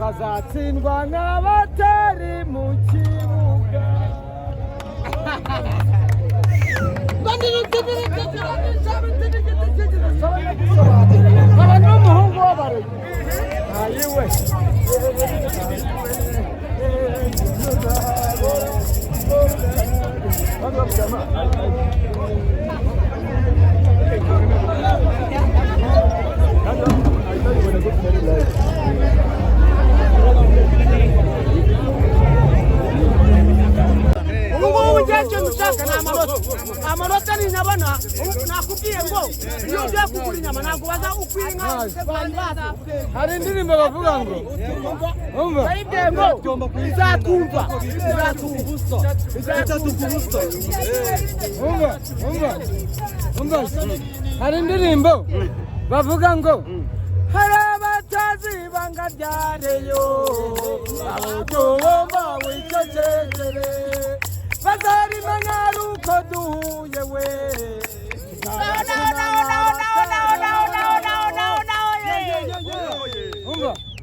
bazatsindwa n'abatari mu kibuga. Abantu n'umuhungu w'abarezi ayiwe amanota ni nyabana nakubwiye ngo iyo ugiye kugura inyama ntabwo baza ukwinka hari indirimbo bavuga ngo umva izatwumva hari indirimbo bavuga ngo hari abatazi ibanga rya reyo abujomba wicecekere bazarimenya ari uko duhuye we.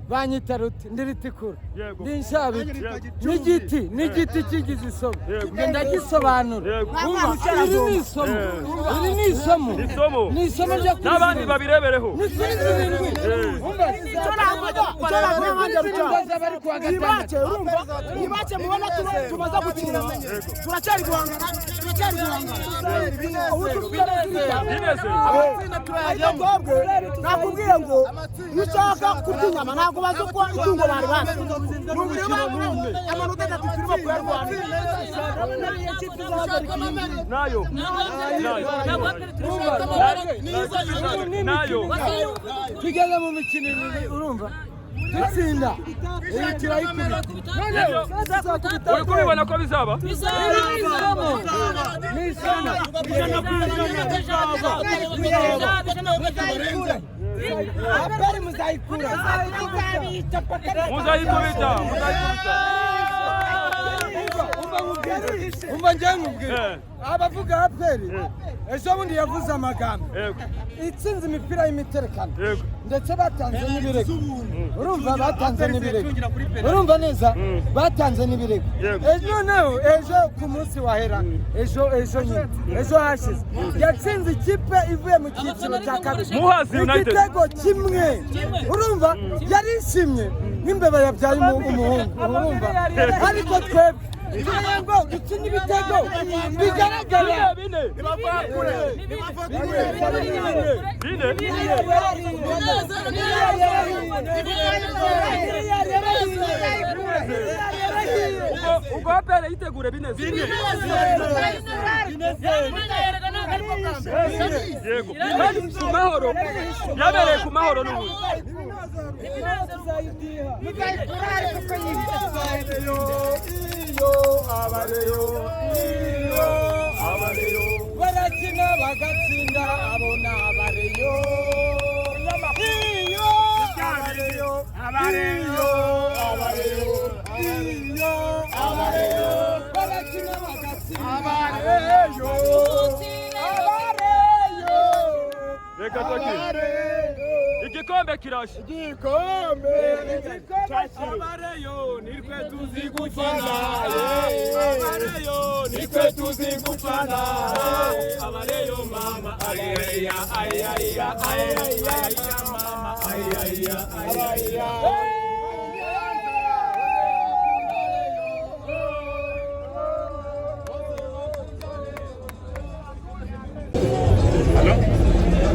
Banyita ruti ndiritikura ndinshabiti n'igiti kigize isomo ngenda gisobanura iri ni isomo n'abandi babirebereho ibace mubona tumaze gukina turacyari guhangana nakubwiye ngo iyo ushaka kurya inyama ntabwo bazi uko itungo bari bazi amanota atatu turimo kuyarwanya nayo tugeze mu mikino urumva dutsinda iyi turayikubita uri kubibona ko bizaba abari muzayikura umva njye mubwira abavuga aperi ejo bundi yavuze amagambo itsinze imipira y'imiterekano ndetse batanze n'ibirego urumva batanze n'ibirego urumva neza batanze n'ibirego noneho ejo ku munsi wahera ejo hashize yatsinze ikipe ivuye mu cyiciro cya kabiri igitego kimwe urumva yarishimye nk'imbeba yabyaye umuhungu urumva ariko twebwe ngo dutsinda ibitego bigaragara ubwo apere yitegure bineze yego ku mahoro yabereye ku mahoro n'ubundi abareyo barakina bagatsinda abo ni abareyo barakina bagatsinda igikombe kirashe abareyo nitwe tuzi gufana abareyo mama ayaya mama ayaya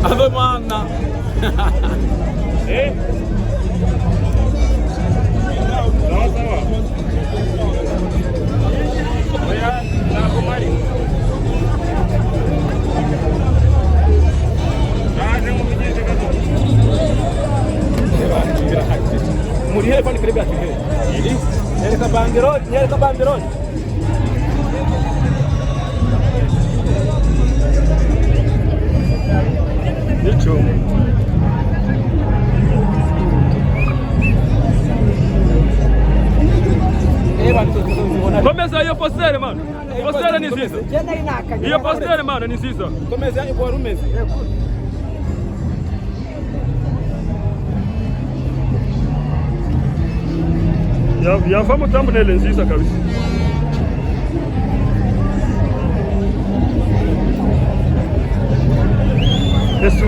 Ave Manna. Murihe pani krebia khe. Nyereka banderol. Dicho. Komeza iyo postere mano. Postere ni nziza. Iyo postere mano ni nziza. Komeza iyo kwa rumeze. yavamo thumbnail nziza kabisa. Yesu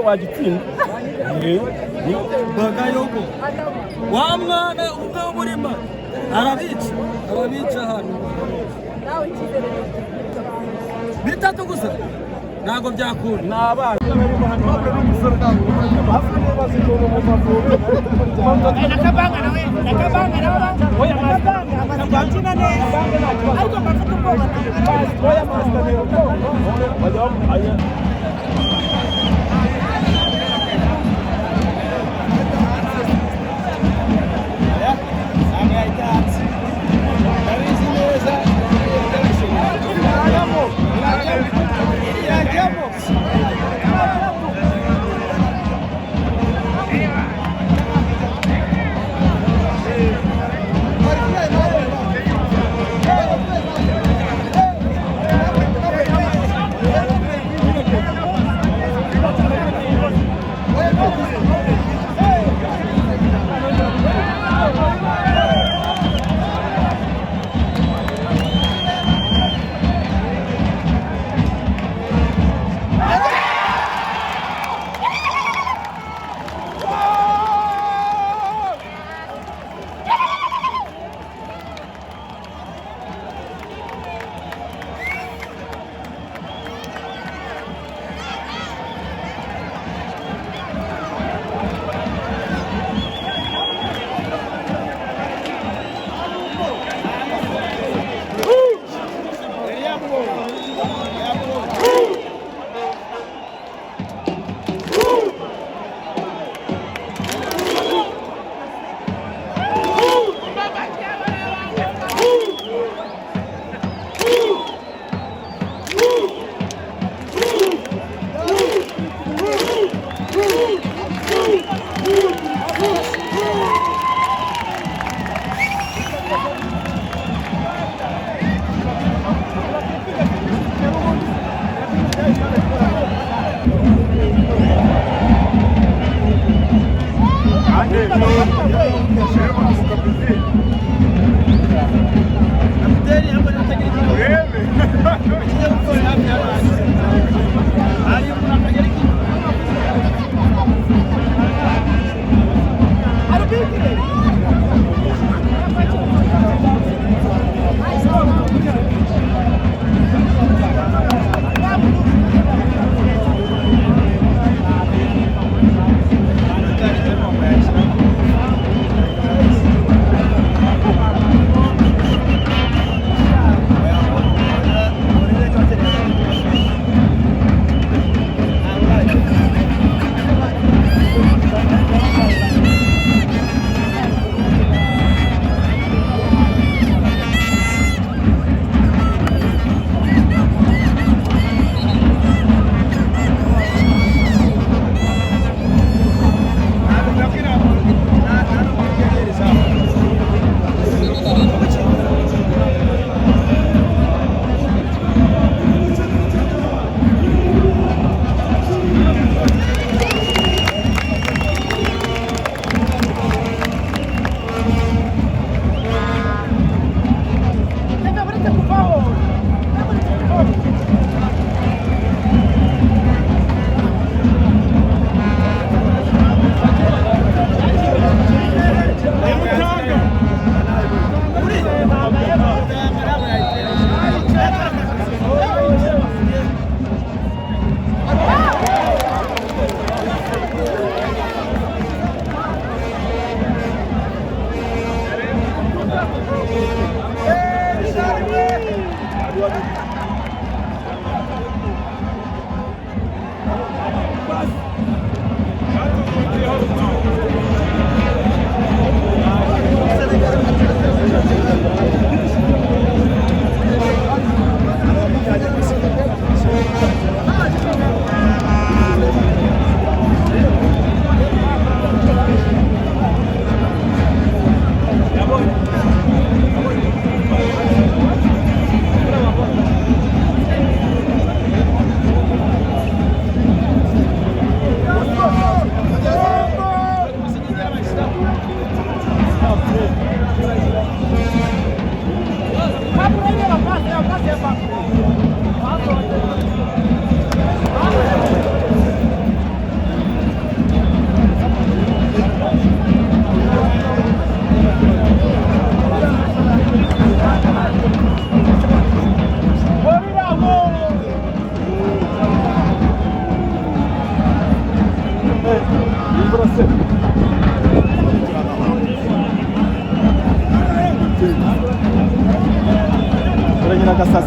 wagitsinda bagayoko wa mwana umwe w'umurima arabica hano bitatu gusa ntabwo byakunda ni abana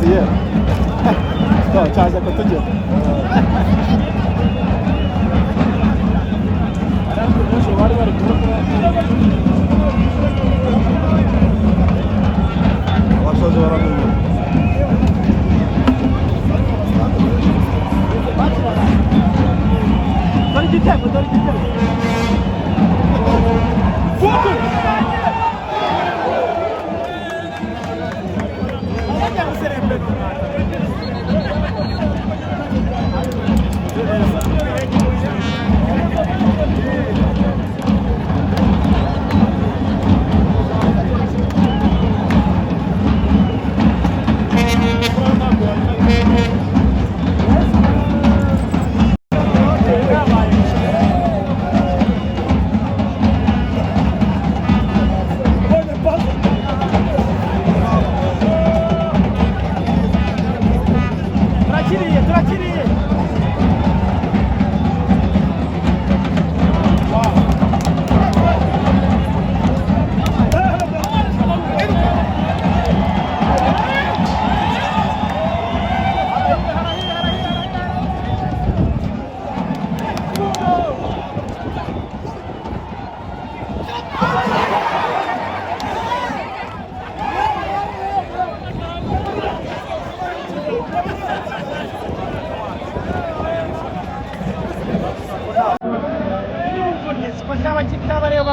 Yeah. No, cyaza kutujya. Abasoje baramuye. Dori gitego. Foto! Pasaba chica, barrio,